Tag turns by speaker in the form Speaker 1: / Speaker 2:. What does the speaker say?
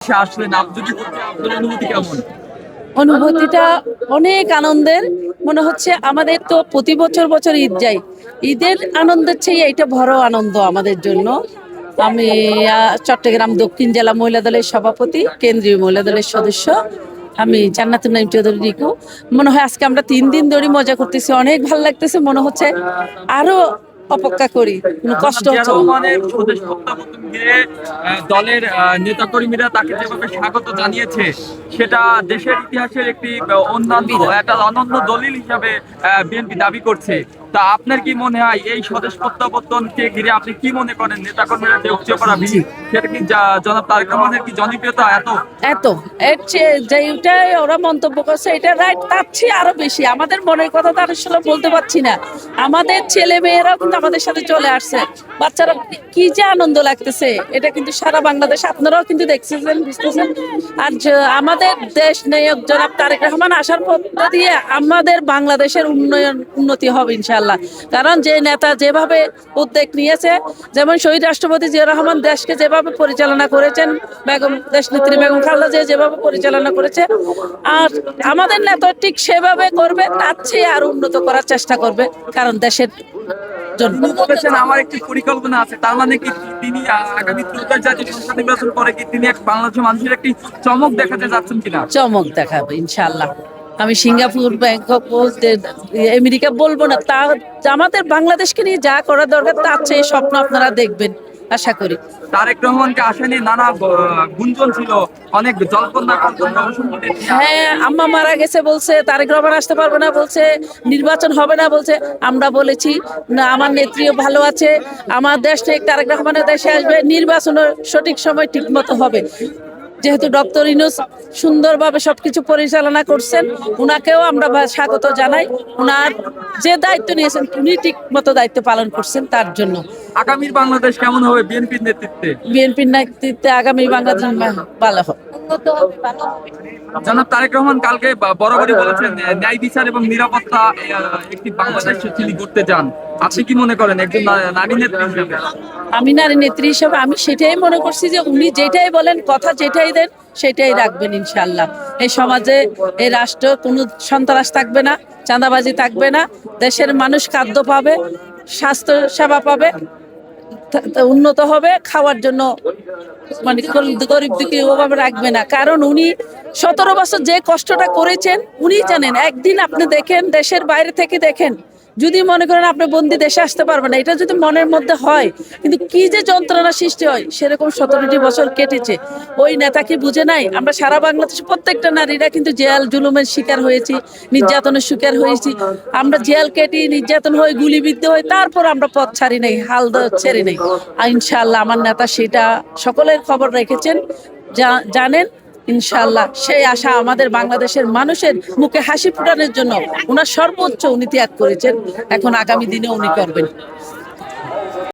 Speaker 1: দেশে আসলেন, আপনি যদি বলতে আপনার অনুভূতি কেমন?
Speaker 2: অনুভূতিটা অনেক আনন্দের। মনে হচ্ছে আমাদের তো প্রতি বছর বছর ঈদ যায়, ঈদের আনন্দের চেয়ে এটা বড় আনন্দ আমাদের জন্য। আমি চট্টগ্রাম দক্ষিণ জেলা মহিলা দলের সভাপতি, কেন্দ্রীয় মহিলা দলের সদস্য। আমি জান্নাতুন নাইম চৌধুরী রিকু। মনে হয় আজকে আমরা 3 দিন ধরে মজা করতেছি, অনেক ভালো লাগতেছে। মনে হচ্ছে আরো অপেক্ষা করি, কোনো কষ্ট
Speaker 1: জিয়া
Speaker 2: হচ্ছে না।
Speaker 1: রহমানের স্বদেশ প্রত্যাবর্তন ঘিরে দলের নেতাকর্মীরা তাকে যেভাবে স্বাগত জানিয়েছে, সেটা দেশের ইতিহাসের একটি অন্যান্য একটা অনন্য দলিল হিসাবে বিএনপি দাবি করছে। তা আপনার কি মনে হয় এই স্বদেশ প্রত্যাবর্তনকে ঘিরে আপনি কি মনে করেন? নেতাকর্মীরা যে উপচে পড়া ভিড়, সেটা কি জনাব তারেক রহমানের কি জনপ্রিয়তা এত?
Speaker 2: এত এর চেয়ে যেটাই ওরা মন্তব্য করছে এটা রাইট, তার চেয়ে আরো বেশি। আমাদের মনের কথা তো আর আসলে বলতে পারছি না। আমাদের ছেলে মেয়েরাও কিন্তু আমাদের সাথে চলে আসছে, বাচ্চারা কি যে আনন্দ লাগতেছে, এটা কিন্তু সারা বাংলাদেশ আপনারাও কিন্তু দেখছেন, বুঝতেছেন। আর আমাদের দেশ নায়ক জনাব তারেক রহমান আসার পথ দিয়ে আমাদের বাংলাদেশের উন্নতি হবে ইনশাআল্লাহ। কারণ যে নেতা যেভাবে উদ্যোগ নিয়েছে, যেমন শহীদ রাষ্ট্রপতি জিয়া রহমান দেশকে যেভাবে পরিচালনা করেছেন, বেগম দেশনেত্রী বেগম খালেদা জিয়া যেভাবে পরিচালনা করেছে, আর আমাদের নেতা ঠিক সেভাবে করবে, তার চেয়ে আরো উন্নত করার চেষ্টা করবে, কারণ দেশের জন্য।
Speaker 1: তিনি বলেছেন আমার একটি পরিকল্পনা আছে, তার মানে কি তিনি আগামী 13 জাতীয় সংসদ নির্বাচন পরে কি তিনি বাংলাদেশের মানুষের একটি চমক দেখাতে যাচ্ছেন কিনা?
Speaker 2: চমক দেখাবে ইনশাআল্লাহ। আমি সিঙ্গাপুর, ব্যাংকক, আমেরিকা বলবো না, তা আমাদের বাংলাদেশকে নিয়ে যা করা দরকার তার চেয়ে স্বপ্ন আপনারা দেখবেন আশা করি।
Speaker 1: তারেক রহমানকে আসা নিয়ে নানা গুঞ্জন ছিল, অনেক জল্পনা কল্পনা অসংখ্য।
Speaker 2: হ্যাঁ, আম্মা মারা গেছে বলছে, তারেক রহমান আসতে পারবে না বলছে, নির্বাচন হবে না বলছে। আমরা বলেছি না, আমার নেত্রীও ভালো আছে, আমার দেশ থেকে তারেক রহমানের দেশে আসবে, নির্বাচনের সঠিক সময় ঠিক মতো হবে। যেহেতু ডক্টর ইউনূস সুন্দরভাবে সবকিছু পরিচালনা করছেন, উনাকেও আমরা স্বাগত জানাই। উনার যে দায়িত্ব নিয়েছেন উনি ঠিক মতো দায়িত্ব পালন করছেন, তার জন্য।
Speaker 1: আগামীর বাংলাদেশ কেমন হবে বিএনপির নেতৃত্বে?
Speaker 2: বিএনপির নেতৃত্বে আগামী বাংলাদেশ ভালো হবে, উন্নত হবে, ভালো হবে।
Speaker 1: জনাব তারেক রহমান কালকে বরাবরই বলেছেন ন্যায় বিচার এবং নিরাপত্তা একটি বাংলাদেশ তিনি করতে চান। আপনি কি মনে করেন একজন নারী নেত্রী হিসেবে?
Speaker 2: আমি নারী নেত্রী হিসেবে আমি সেটাই মনে করছি যে উনি যেটাই বলেন, কথা যেটাই দেন সেটাই রাখবেন ইনশাআল্লাহ। এই সমাজে, এই রাষ্ট্র কোনো সন্ত্রাস থাকবে না, চাঁদাবাজি থাকবে না, দেশের মানুষ খাদ্য পাবে, স্বাস্থ্য সেবা পাবে, উন্নত হবে, খাওয়ার জন্য মানে গরিব দুঃখী ওভাবে রাখবে না। কারণ উনি 17 বছর যে কষ্টটা করেছেন উনি জানেন। একদিন আপনি দেখেন, দেশের বাইরে থেকে দেখেন, যদি মনে করেন আপনি বন্দি দেশে আসতে পারবেন না, এটা যদি মনের মধ্যে হয়, কিন্তু কি যে যন্ত্রণা সৃষ্টি হয়, সেরকম 17টি বছর কেটেছে। ওই নেতা কি বুঝে নাই? আমরা সারা বাংলাদেশে প্রত্যেকটা নারীরা কিন্তু জেল জুলুমের শিকার হয়েছি, নির্যাতনের শিকার হয়েছি। আমরা জেল কেটি, নির্যাতন হই, গুলিবিদ্ধ হই, তারপর আমরা পথ ছাড়ি নাই, হাল ছেড়ে নেই। আর ইনশাআল্লাহ আমার নেতা সেটা সকলের খবর রেখেছেন, জানেন। ইনশাআল্লাহ সেই আশা আমাদের বাংলাদেশের মানুষের মুখে হাসি ফোটানোর জন্য উনার সর্বোচ্চ উনি ত্যাগ করেছেন, এখন আগামী দিনে উনি করবেন।